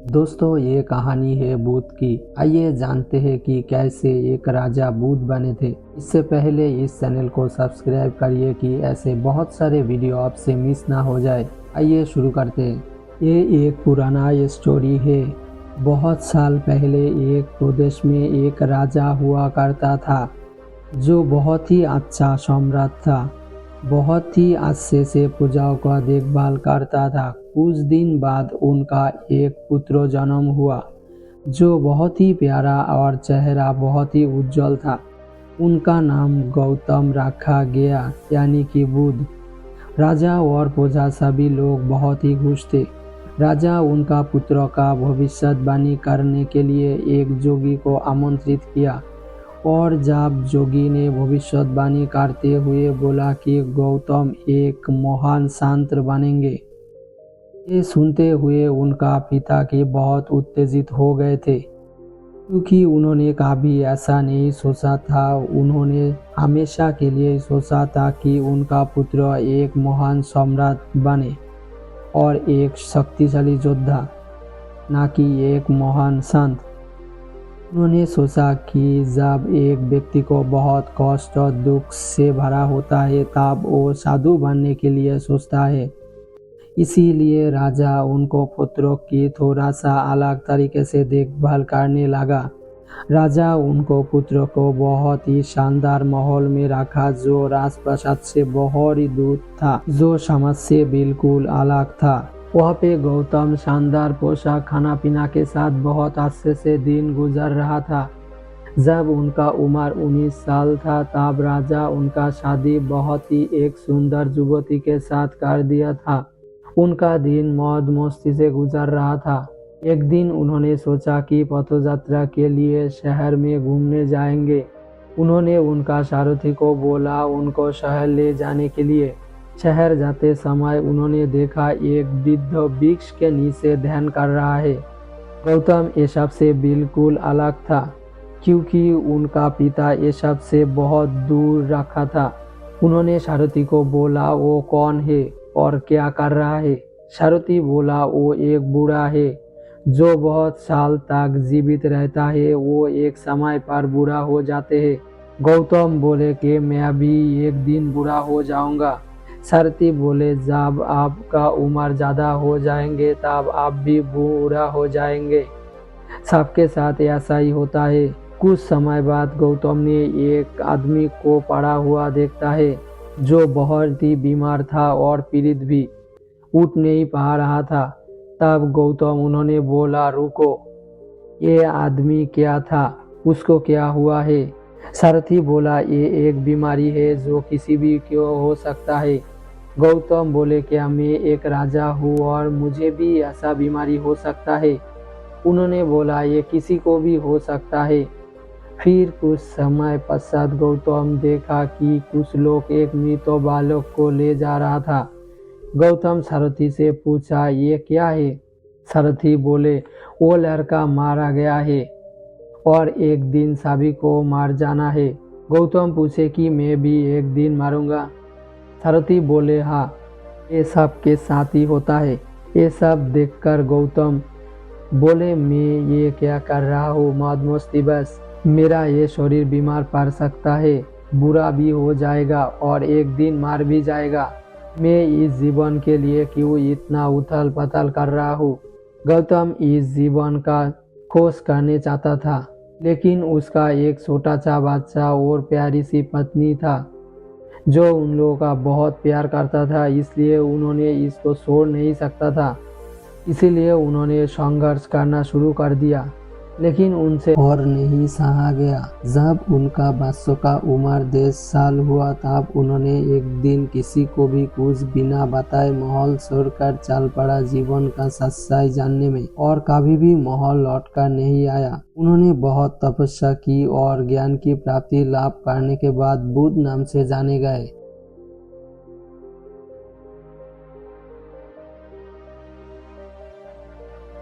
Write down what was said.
दोस्तों, ये कहानी है बुद्ध की। आइए जानते हैं कि कैसे एक राजा बुद्ध बने थे। इससे पहले इस चैनल को सब्सक्राइब करिए कि ऐसे बहुत सारे वीडियो आपसे मिस ना हो जाए। आइए शुरू करते हैं। ये एक पुराना स्टोरी है। बहुत साल पहले एक प्रदेश में एक राजा हुआ करता था जो बहुत ही अच्छा सम्राट था। बहुत ही अच्छे से प्रजाओं का देखभाल करता था। कुछ दिन बाद उनका एक पुत्र जन्म हुआ जो बहुत ही प्यारा और चेहरा बहुत ही उज्जवल था। उनका नाम गौतम रखा गया, यानी कि बुद्ध। राजा और प्रजा सभी लोग बहुत ही खुश थे। राजा उनका पुत्र का भविष्यवाणी करने के लिए एक जोगी को आमंत्रित किया और जब जोगी ने भविष्यवाणी करते हुए बोला कि गौतम एक महान संत बनेंगे। ये सुनते हुए उनका पिता के बहुत उत्तेजित हो गए थे, क्योंकि उन्होंने कभी ऐसा नहीं सोचा था। उन्होंने हमेशा के लिए सोचा था कि उनका पुत्र एक महान सम्राट बने और एक शक्तिशाली योद्धा, न कि एक महान संत। उन्होंने सोचा कि जब एक व्यक्ति को बहुत कष्ट और दुख से भरा होता है तब वो साधु बनने के लिए सोचता है। इसीलिए राजा उनको पुत्रों की थोड़ा सा अलग तरीके से देखभाल करने लगा। राजा उनको पुत्रों को बहुत ही शानदार माहौल में रखा जो राजप्रासाद से बहुत ही दूर था, जो समाज से बिल्कुल अलग था। वहाँ पे गौतम शानदार पोशाक, खाना पीना के साथ बहुत अच्छे से दिन गुजर रहा था। जब उनका उम्र 19 साल था तब राजा उनका शादी बहुत ही एक सुंदर युवती के साथ कर दिया था। उनका दिन मौज मस्ती से गुजर रहा था। एक दिन उन्होंने सोचा कि पदयात्रा के लिए शहर में घूमने जाएंगे। उन्होंने उनका सारथी को बोला उनको शहर ले जाने के लिए। शहर जाते समय उन्होंने देखा एक वृद्ध वृक्ष के नीचे ध्यान कर रहा है। गौतम ये सब से बिल्कुल अलग था, क्योंकि उनका पिता ये सब से बहुत दूर रखा था। उन्होंने सारथी को बोला वो कौन है और क्या कर रहा है। सारथी बोला वो एक बूढ़ा है जो बहुत साल तक जीवित रहता है, वो एक समय पर बूढ़ा हो जाते हैं। गौतम बोले कि मैं भी एक दिन बूढ़ा हो जाऊंगा। सारथी बोले जब आपका उम्र ज़्यादा हो जाएंगे तब आप भी बूढ़ा हो जाएंगे। सबके साथ ऐसा ही होता है। कुछ समय बाद गौतम ने एक आदमी को पड़ा हुआ देखता है जो बहुत ही बीमार था और पीड़ित भी, उठ नहीं पा रहा था। तब गौतम उन्होंने बोला रुको, ये आदमी क्या था, उसको क्या हुआ है। सारथी बोला ये एक बीमारी है जो किसी भी को हो सकता है। गौतम बोले क्या मैं एक राजा हूँ और मुझे भी ऐसा बीमारी हो सकता है। उन्होंने बोला ये किसी को भी हो सकता है। फिर कुछ समय पश्चात गौतम देखा कि कुछ लोग एक मृत बालक को ले जा रहा था। गौतम सारथी से पूछा ये क्या है। सारथी बोले वो लड़का मारा गया है और एक दिन सभी को मार जाना है। गौतम पूछे कि मैं भी एक दिन मारूंगा। सारथी बोले हाँ, ये सब के साथ ही होता है। ये सब देखकर गौतम बोले मैं ये क्या कर रहा हूँ, मौज मस्ती बस। मेरा ये शरीर बीमार पड़ सकता है, बुरा भी हो जाएगा और एक दिन मार भी जाएगा। मैं इस जीवन के लिए क्यों इतना उथल पथल कर रहा हूँ। गौतम इस जीवन का खोज करने चाहता था, लेकिन उसका एक छोटा सा बच्चा और प्यारी सी पत्नी था जो उन लोगों का बहुत प्यार करता था, इसलिए उन्होंने इसको छोड़ नहीं सकता था। इसीलिए उन्होंने संघर्ष करना शुरू कर दिया, लेकिन उनसे और नहीं सहा गया। जब उनका बच्चों का उम्र 10 साल हुआ तब उन्होंने एक दिन किसी को भी कुछ बिना बताए माहौल छोड़कर चल पड़ा जीवन का सच्चाई जानने में, और कभी भी माहौल लौट कर नहीं आया। उन्होंने बहुत तपस्या की और ज्ञान की प्राप्ति लाभ करने के बाद बुद्ध नाम से जाने गए।